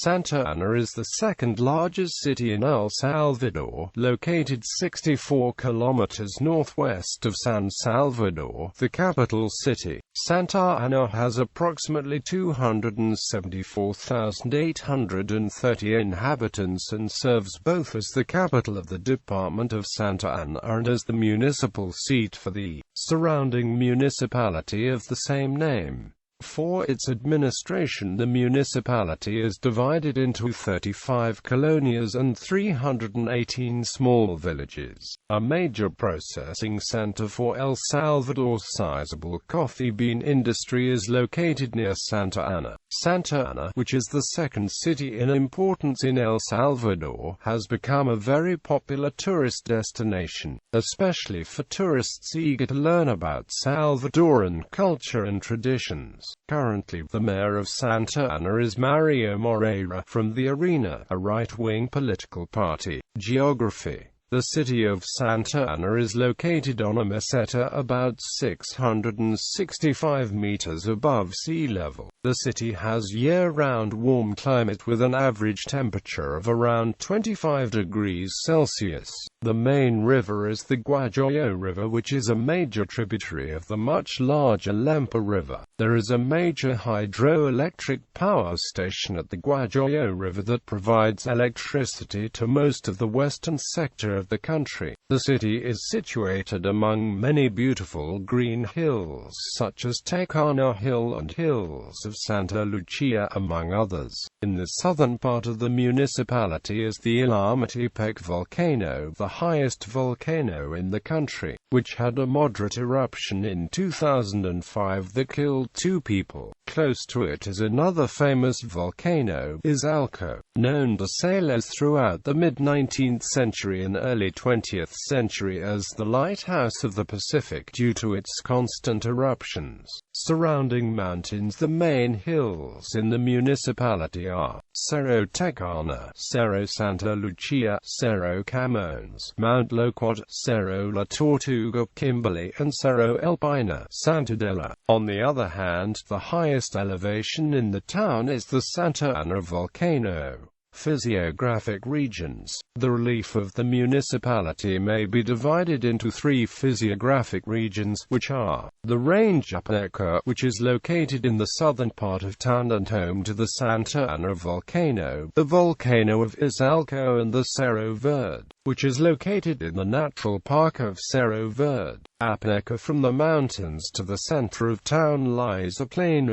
Santa Ana is the second largest city in El Salvador, located 64 kilometers northwest of San Salvador, the capital city. Santa Ana has approximately 274,830 inhabitants and serves both as the capital of the department of Santa Ana and as the municipal seat for the surrounding municipality of the same name. For its administration, the municipality is divided into 35 colonias and 318 small villages. A major processing center for El Salvador's sizable coffee bean industry is located near Santa Ana. Santa Ana, which is the second city in importance in El Salvador, has become a very popular tourist destination, especially for tourists eager to learn about Salvadoran culture and traditions. Currently, the mayor of Santa Ana is Mario Moreira, from the Arena, a right-wing political party. Geography. The city of Santa Ana is located on a meseta about 665 meters above sea level. The city has year-round warm climate with an average temperature of around 25 degrees Celsius. The main river is the Guajoyo River, which is a major tributary of the much larger Lempa River. There is a major hydroelectric power station at the Guajoyo River that provides electricity to most of the western sector of the country. The city is situated among many beautiful green hills such as Tecana Hill and hills of Santa Lucia, among others. In the southern part of the municipality is the Illamantepec volcano, the highest volcano in the country, which had a moderate eruption in 2005 that killed 2 people. Close to it is another famous volcano, Izalco, known to sailors throughout the mid-19th century and early 20th century as the lighthouse of the Pacific due to its constant eruptions. Surrounding mountains. The main hills in the municipality are Cerro Tecana, Cerro Santa Lucia, Cerro Camones, Mount Loquat, Cerro La Tortuga, Kimberly, and Cerro El Pina, Santadela. On the other hand, the highest elevation in the town is the Santa Ana volcano. Physiographic regions. The relief of the municipality may be divided into 3 physiographic regions, which are the range Apaneca, which is located in the southern part of town and home to the Santa Ana volcano, the volcano of Izalco, and the Cerro Verde, which is located in the natural park of Cerro Verde. Apaneca. From the mountains to the center of town lies a plain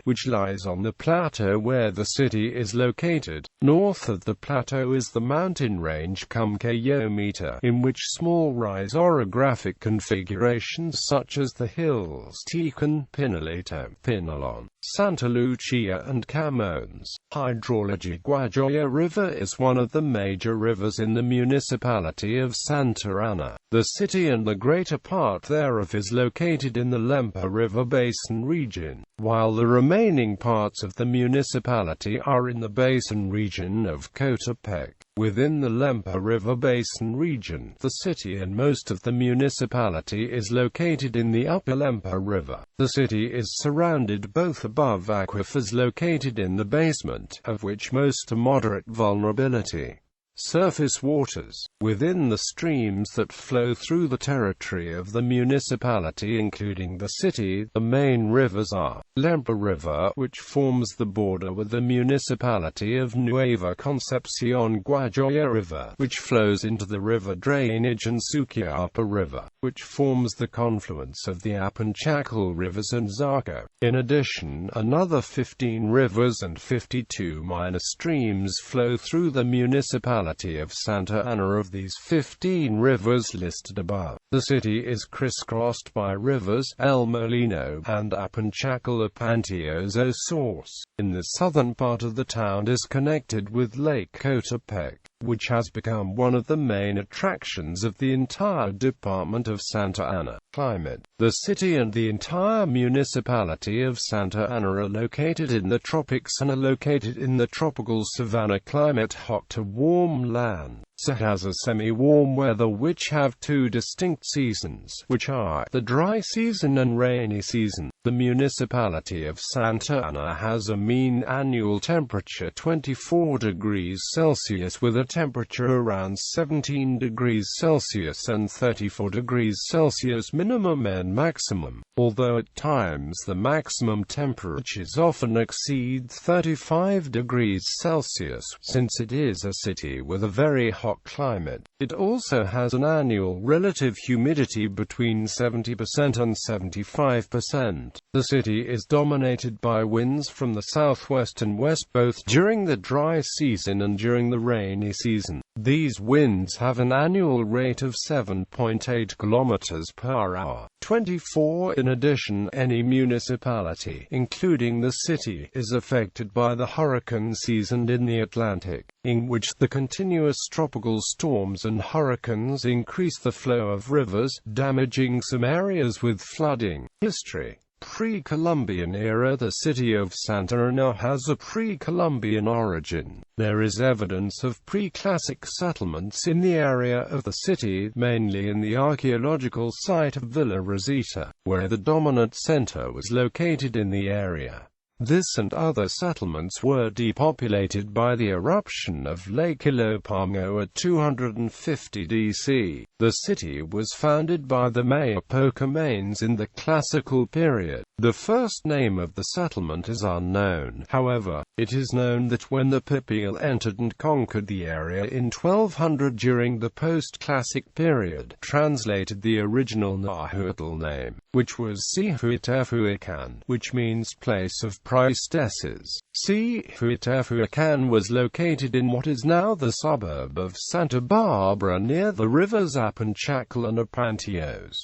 which lies on the plateau where the city is located. North of the plateau is the mountain range Cumcayomita, in which small rise orographic configurations such as the hills Tican, Pinalito, Pinalon, Santa Lucia and Camones. Hydrology. Guajoyo River is one of the major rivers in the municipality of Santa Ana. The city and the greater part thereof is located in the Lempa River Basin region, while the remaining parts of the municipality are in the basin region of Cotepec. Within the Lempa River Basin region, the city and most of the municipality is located in the upper Lempa River. The city is surrounded both above aquifers located in the basement, of which most are moderate vulnerability. Surface waters. Within the streams that flow through the territory of the municipality including the city, the main rivers are Lempa River, which forms the border with the municipality of Nueva Concepcion, Guajoyo River, which flows into the river drainage, and Suquiapa River, which forms the confluence of the Apanchacal rivers and Zarco. In addition, another 15 rivers and 52 minor streams flow through the municipality of Santa Ana. Of these 15 rivers listed above, the city is crisscrossed by rivers El Molino and Apanchacal Apantioso source. In the southern part of the town is connected with Lake Cotepec, which has become one of the main attractions of the entire department of Santa Ana. Climate. The city and the entire municipality of Santa Ana are located in the tropics and are located in the tropical savanna climate, hot to warm land. It has a semi-warm weather which have 2 distinct seasons, which are the dry season and rainy season. The municipality of Santa Ana has a mean annual temperature 24 degrees Celsius with a temperature around 17 degrees Celsius and 34 degrees Celsius minimum and maximum, although at times the maximum temperatures often exceed 35 degrees Celsius. Since it is a city with a very hot climate, it also has an annual relative humidity between 70% and 75%. The city is dominated by winds from the southwest and west both during the dry season and during the rainy season. These winds have an annual rate of 7.8 kilometers per hour. 24. In addition, any municipality, including the city, is affected by the hurricane season in the Atlantic, in which the continuous tropical storms and hurricanes increase the flow of rivers, damaging some areas with flooding. History. Pre-Columbian era. The city of Santa Ana has a pre-Columbian origin. There is evidence of pre-classic settlements in the area of the city, mainly in the archaeological site of Villa Rosita, where the dominant center was located in the area. This and other settlements were depopulated by the eruption of Lake Ilopango at 250 DC. The city was founded by the Mayapocomanes in the classical period. The first name of the settlement is unknown. However, it is known that when the Pipil entered and conquered the area in 1200 during the post-classic period, translated the original Nahuatl name, which was Cihuatafuacan, which means place of priestesses. Cihuatafuacan was located in what is now the suburb of Santa Barbara near the rivers Apanchacal and Apantios.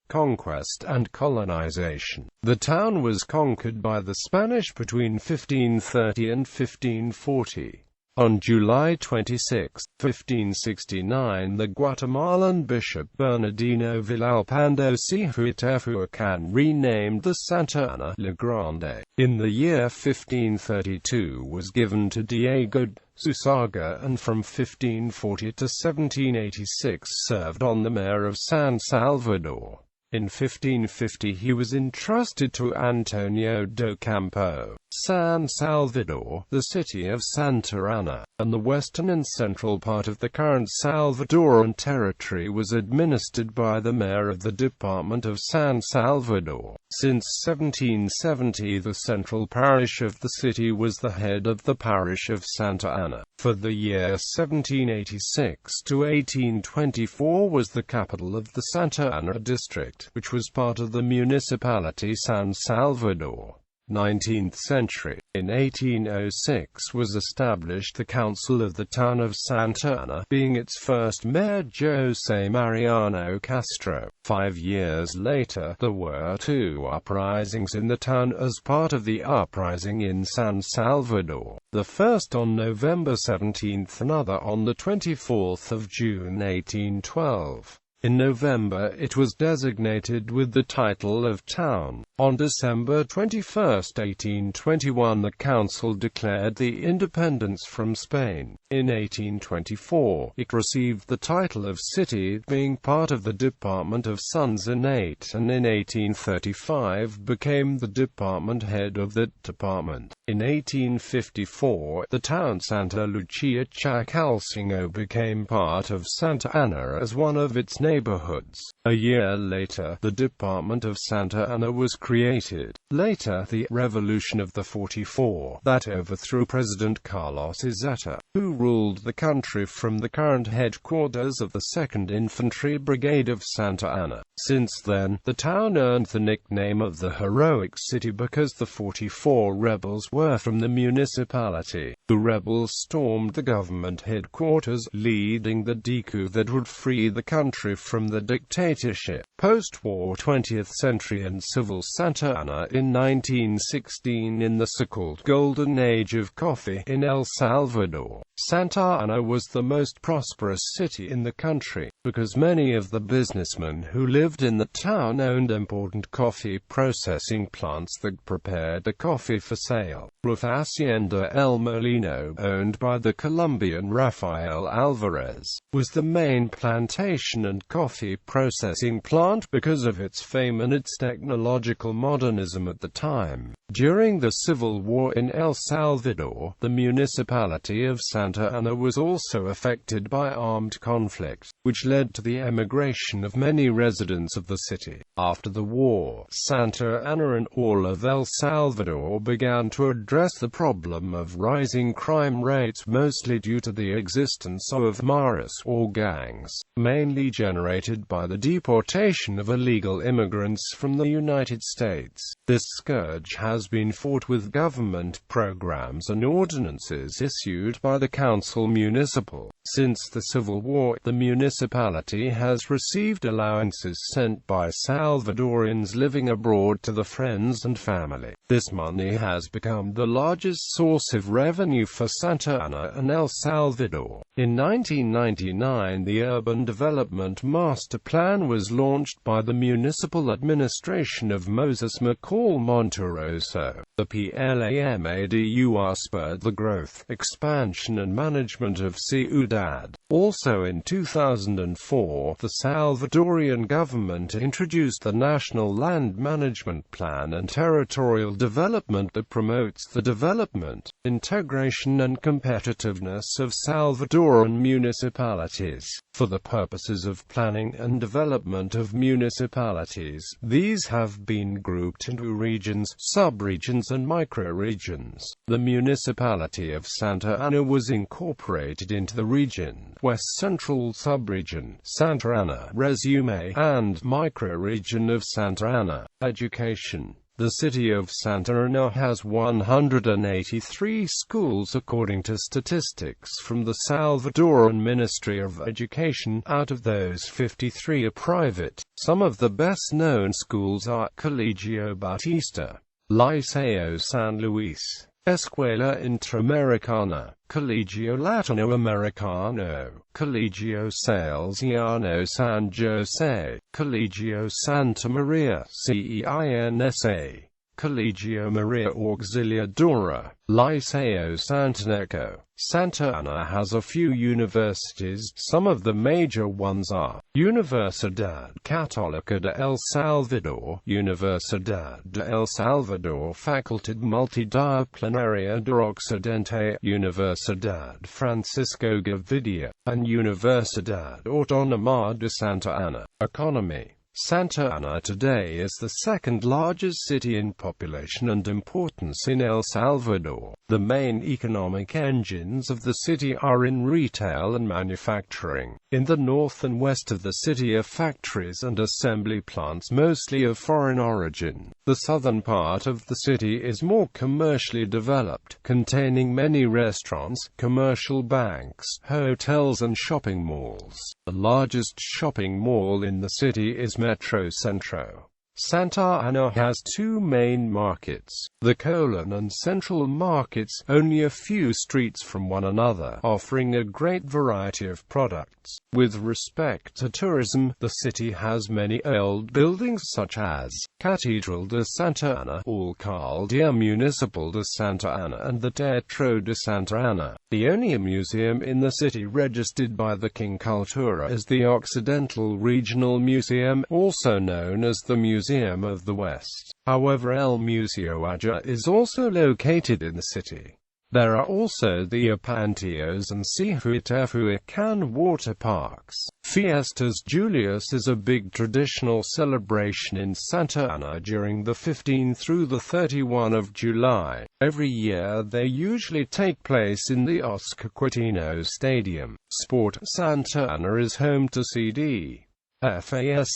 Conquest and colonization. The town was conquered by the Spanish between 1530 and 1540. On July 26, 1569, the Guatemalan bishop Bernardino Villalpando Cihuatafuacan renamed the Santa Ana La Grande. In the year 1532 was given to Diego de Susaga, and from 1540 to 1786 served on the mayor of San Salvador. In 1550 he was entrusted to Antonio do Campo. San Salvador, the city of Santa Ana, and the western and central part of the current Salvadoran territory was administered by the mayor of the department of San Salvador. Since 1770 the central parish of the city was the head of the parish of Santa Ana. For the year 1786 to 1824 was the capital of the Santa Ana district, which was part of the municipality San Salvador. 19th century. In 1806 was established the Council of the Town of Santa Ana, being its first mayor José Mariano Castro. 5 years later, there were 2 uprisings in the town as part of the uprising in San Salvador, the first on November 17, another on the 24th of June 1812. In November it was designated with the title of town. On December 21, 1821 the council declared the independence from Spain. In 1824, it received the title of city, being part of the department of Zunzunate, and in 1835 became the department head of that department. In 1854, the town Santa Lucia Chacalcingo became part of Santa Ana as one of its neighborhoods. A year later, the department of Santa Ana was created. Later, the Revolution of the 44, that overthrew President Carlos Izeta, who ruled the country from the current headquarters of the 2nd Infantry Brigade of Santa Ana. Since then, the town earned the nickname of the Heroic City because the 44 rebels were from the municipality. The rebels stormed the government headquarters, leading the coup that would free the country from the dictatorship. Post-war 20th century and civil Santa Ana in 1916 in the so-called Golden Age of coffee in El Salvador. Santa Ana was the most prosperous city in the country, because many of the businessmen who lived in the town owned important coffee processing plants that prepared the coffee for sale. Hacienda El Molino, owned by the Colombian Rafael Alvarez, was the main plantation and coffee processing plant grant because of its fame and its technological modernism at the time. During the Civil War in El Salvador, the municipality of Santa Ana was also affected by armed conflict, which led to the emigration of many residents of the city. After the war, Santa Ana and all of El Salvador began to address the problem of rising crime rates, mostly due to the existence of maras or gangs, mainly generated by the deportation of illegal immigrants from the United States. This scourge has been fought with government programs and ordinances issued by the Council Municipal. Since the Civil War, the municipality has received allowances sent by Salvadorians living abroad to the friends and family. This money has become the largest source of revenue for Santa Ana and El Salvador. In 1999, the Urban Development Master Plan was launched by the Municipal Administration of Moses McCall Monterroso. The PLAMADUR spurred the growth, expansion and management of Ciudad. Also in 2004, the Salvadorian government introduced the National Land Management Plan and Territorial Development that promotes the development, integration and competitiveness of Salvadoran municipalities. For the purposes of planning and development of municipalities, these have been grouped into regions, subregions and microregions. The municipality of Santa Ana was incorporated into the region West Central Subregion, Santa Ana, Resume, and microregion of Santa Ana. Education. The city of Santa Ana has 183 schools according to statistics from the Salvadoran Ministry of Education. Out of those, 53 are private. Some of the best-known schools are Colegio Bautista, Liceo San Luis, Escuela Interamericana, Colegio Latinoamericano, Colegio Salesiano San Jose, Colegio Santa Maria CEINSA, Colegio Maria Auxiliadora, Liceo Santaneco. Santa Ana has a few universities. Some of the major ones are Universidad Católica de El Salvador, Universidad de El Salvador, Facultad Multidisciplinaria de Occidente, Universidad Francisco Gavidia, and Universidad Autónoma de Santa Ana. Economy. Santa Ana today is the second largest city in population and importance in El Salvador. The main economic engines of the city are in retail and manufacturing. In the north and west of the city are factories and assembly plants mostly of foreign origin. The southern part of the city is more commercially developed, containing many restaurants, commercial banks, hotels and shopping malls. The largest shopping mall in the city is Metro Centro. Santa Ana has two main markets, the Colon and Central markets, only a few streets from one another, offering a great variety of products. With respect to tourism, the city has many old buildings such as Catedral de Santa Ana, Alcaldía Municipal de Santa Ana and the Teatro de Santa Ana. The only museum in the city registered by the King Cultura is the Occidental Regional Museum, also known as the Museum of the West. However, El Museo Aja is also located in the city. There are also the Apantios and Cihuatafuacan water parks. Fiestas Julius is a big traditional celebration in Santa Ana during the 15th through the 31 of July. Every year they usually take place in the Oscar Quitino Stadium. Sport. Santa Ana is home to city.F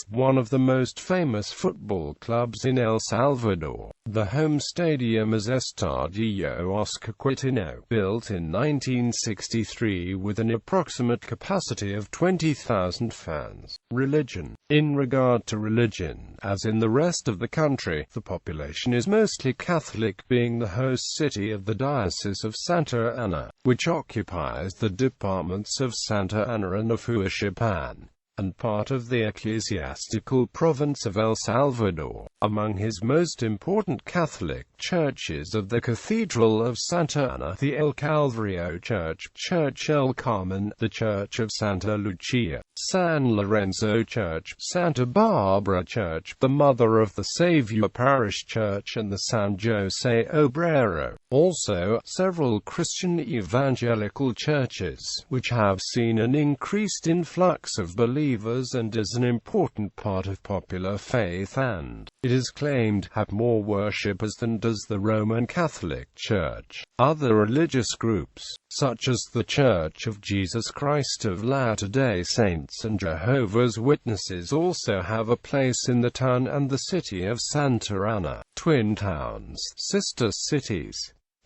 one of the most famous football clubs in El Salvador. The home stadium is Estadio Oscar Quitino, built in 1963 with an approximate capacity of 20,000 fans. Religion. In regard to religion, as in the rest of the country, the population is mostly Catholic, being the host city of the Diocese of Santa Ana, which occupies the departments of Santa Ana and Afuachapan. and part of the ecclesiastical province of El Salvador. Among his most important Catholic churches are the Cathedral of Santa Ana, the El Calvario Church, Church El Carmen, the Church of Santa Lucia, San Lorenzo Church, Santa Barbara Church, the Mother of the Savior Parish Church, and the San Jose Obrero. Also, several Christian evangelical churches, which have seen an increased influx of believers and is an important part of popular faith, and, it is claimed, have more worshippers than does the Roman Catholic Church. Other religious groups, such as the Church of Jesus Christ of Latter-day Saints and Jehovah's Witnesses, also have a place in the town and the city of Santa Ana. Twin towns, sister cities.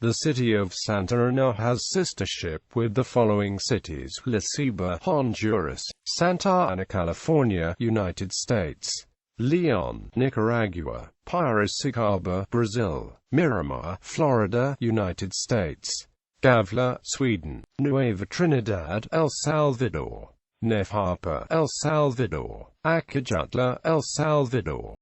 The city of Santa Ana has sistership with the following cities: La Ceiba, Honduras; Santa Ana, California, United States; Leon, Nicaragua; Piracicaba, Brazil; Miramar, Florida, United States; Gavla, Sweden; Nueva Trinidad, El Salvador; Nefapa, El Salvador; Acajutla, El Salvador;